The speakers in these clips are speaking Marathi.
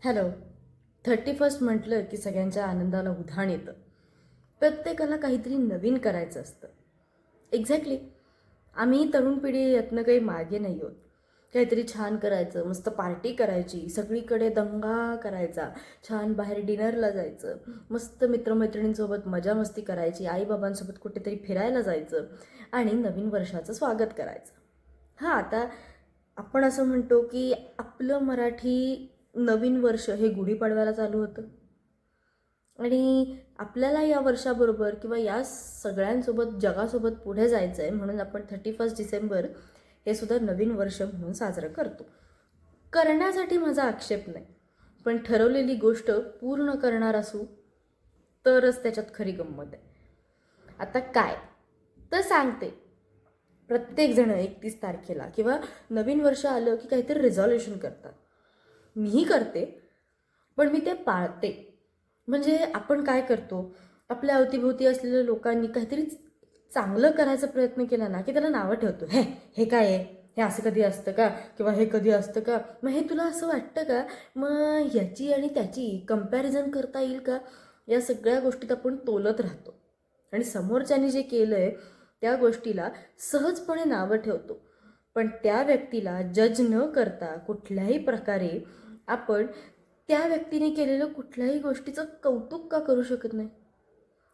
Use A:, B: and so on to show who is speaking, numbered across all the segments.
A: हॅलो. 31st म्हटलं की सगळ्यांच्या आनंदाला उधाण येतं. प्रत्येकाला काहीतरी नवीन करायचं असतं. एक्झॅक्टली. आम्ही तरुण पिढी यातनं काही मागे नाही आहोत. काहीतरी छान करायचं, मस्त पार्टी करायची, सगळीकडे दंगा करायचा, छान बाहेर डिनरला जायचं, मस्त मित्रमैत्रिणींसोबत मजा मस्ती करायची, आईबाबांसोबत कुठेतरी फिरायला जायचं आणि नवीन वर्षाचं स्वागत करायचं. हां, आता आपण असं म्हणतो की आपलं मराठी नवीन वर्ष हे गुढीपाडव्याला चालू होतं आणि आपल्याला या वर्षाबरोबर किंवा या सगळ्यांसोबत जगासोबत पुढे जायचं आहे म्हणून आपण 31 डिसेंबर हे सुद्धा नवीन वर्ष म्हणून साजरं करतो. करण्यासाठी माझा आक्षेप नाही, पण ठरवलेली गोष्ट पूर्ण करणार असू तरच त्याच्यात खरी गंमत आहे. आता काय तर सांगते. प्रत्येकजण 31 तारखेला किंवा नवीन वर्ष आलं की काहीतरी रिझॉल्युशन करतात. मीही करते, पण मी ते पाळते. म्हणजे आपण काय करतो, आपल्या अवतीभोवती असलेल्या लोकांनी काहीतरी चांगलं करायचा प्रयत्न केला ना की त्याला नावं ठेवतो. हे काय आहे, हे असं कधी असतं का, किंवा हे कधी असतं का, मग हे तुला असं वाटतं का, मग ह्याची आणि त्याची कंपॅरिझन करता येईल का, या सगळ्या गोष्टीत आपण तोलत राहतो आणि समोरच्याने जे केलं आहे त्या गोष्टीला सहजपणे नावं ठेवतो. पण त्या व्यक्तीला जज न करता कुठल्याही प्रकारे आपण त्या व्यक्तीने केलेलं कुठल्याही गोष्टीचं कौतुक का करू शकत नाही.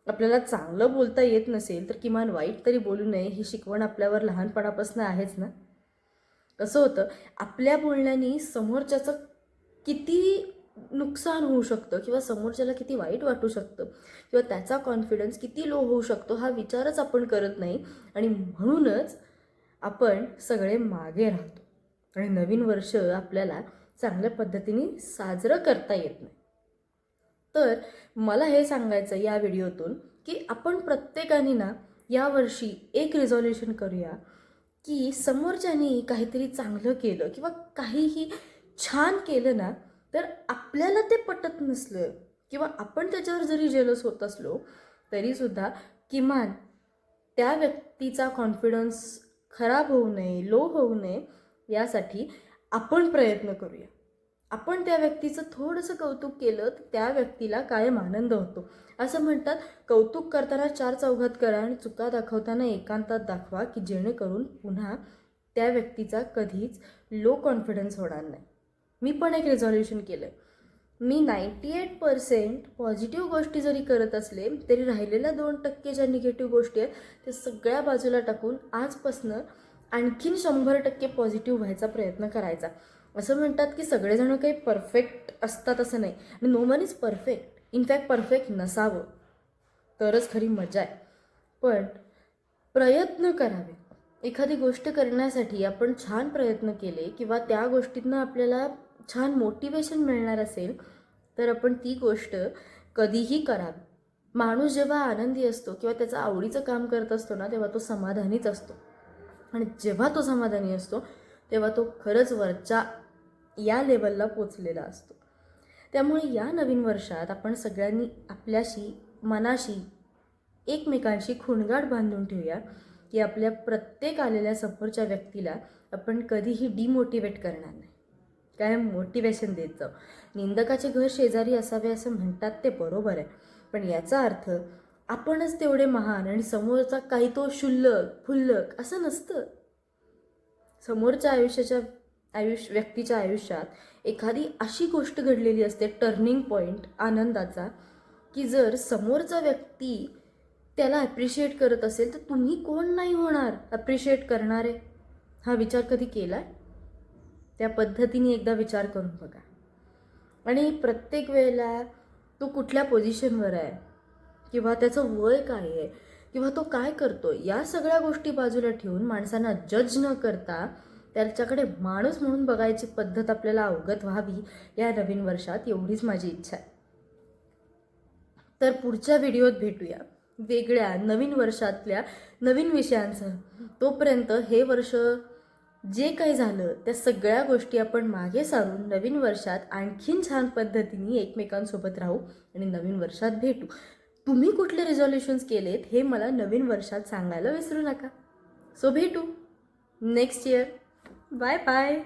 A: आपल्याला चांगलं बोलता येत नसेल तर किमान वाईट तरी बोलू नये ही शिकवण आपल्यावर लहानपणापासून आहेच ना. कसं होतं, आपल्या बोलण्याने समोरच्याचं किती नुकसान होऊ शकतं किंवा समोरच्याला किती वाईट वाटू शकतं किंवा त्याचा कॉन्फिडन्स किती लो होऊ शकतो हा विचारच आपण करत नाही आणि म्हणूनच आपण सगळे मागे राहतो आणि नवीन वर्ष आपल्याला चांगल्या पद्धतीने साजरं करता येत नाही. तर मला हे सांगायचं या व्हिडिओतून की आपण प्रत्येकाने ना यावर्षी एक रिझॉल्युशन करूया की समोरच्याने काहीतरी चांगलं केलं किंवा काहीही छान केलं ना, तर आपल्याला ते पटत नसलं किंवा आपण त्याच्यावर जरी जेलस होत असलो तरीसुद्धा किमान त्या व्यक्तीचा कॉन्फिडन्स खराब होऊ नये, लो होऊ नये यासाठी आपण प्रयत्न करूया. आपण त्या व्यक्तीचं थोडंसं कौतुक केलं तर त्या व्यक्तीला कायम आनंद होतो. असं म्हणतात, कौतुक करताना चार चौघात करा आणि चुका दाखवताना एकांतात दाखवा की जेणेकरून पुन्हा त्या व्यक्तीचा कधीच लो कॉन्फिडन्स होणार नाही. मी पण एक रिझॉल्युशन केलं आहे. मी 98% पॉझिटिव्ह गोष्टी जरी करत असले तरी राहिलेल्या 2% ज्या निगेटिव्ह गोष्टी आहेत त्या सगळ्या बाजूला टाकून आजपासनं आणखीन 100% पॉझिटिव्ह व्हायचा प्रयत्न करायचा. असं म्हणतात की सगळेजण काही परफेक्ट असतात असं नाही आणि no one is perfect. In fact perfect नसावं तरच खरी मजा आहे. पण प्रयत्न करावे. एखादी गोष्ट करण्यासाठी आपण छान प्रयत्न केले किंवा त्या गोष्टीतनं आपल्याला छान मोटिवेशन मिळणार असेल तर आपण ती गोष्ट कधीही करावी. माणूस जेव्हा आनंदी असतो किंवा त्याचं आवडीचं काम करत असतो ना तेव्हा तो समाधानीच असतो आणि जेव्हा तो समाधानी असतो तेव्हा तो खरंच वरच्या या लेवलला पोचलेला असतो. त्यामुळे या नवीन वर्षात आपण सगळ्यांनी आपल्याशी, मनाशी, एकमेकांशी खूणगाठ बांधून ठेवूया की आपल्या प्रत्येक आलेल्या समोरच्या व्यक्तीला आपण कधीही डिमोटिवेट करणार नाही, कायम मोटिवेशन देत जाऊ. निंदकाचे घर शेजारी असावे असं म्हणतात ते बरोबर आहे, पण याचा अर्थ आपणच तेवढे महान आणि समोरचा काही तो क्षुल्लक फुल्लक असं नसतं. समोरच्या व्यक्तीच्या आयुष्यात एखादी अशी गोष्ट घडलेली असते, टर्निंग पॉईंट आनंदाचा, की जर समोरचा व्यक्ती त्याला ॲप्रिशिएट करत असेल तर तुम्ही कोण नाही होणार ॲप्रिशिएट करणारे. हा विचार कधी केला आहे? त्या पद्धतीने एकदा विचार करून बघा. आणि प्रत्येक वेळेला तो कुठल्या पोझिशनवर आहे किंवा त्याचं वय काय आहे किंवा तो काय करतो या सगळ्या गोष्टी बाजूला ठेवून माणसांना जज न करता त्याच्याकडे माणूस म्हणून बघायची पद्धत आपल्याला अवगत व्हावी या नवीन वर्षात, एवढीच माझी इच्छा आहे. तर पुढच्या व्हिडिओत भेटूया वेगळ्या नवीन वर्षातल्या नवीन विषयांसह. तोपर्यंत हे वर्ष जे काही झालं त्या सगळ्या गोष्टी आपण मागे सारून नवीन वर्षात आणखीन छान पद्धतीने एकमेकांसोबत राहू आणि नवीन वर्षात भेटू. तुम्ही कुठले रिझॉल्युशन्स केलेत हे मला नवीन वर्षात सांगायला विसरू नका. सो भेटू नेक्स्ट इयर. Bye bye.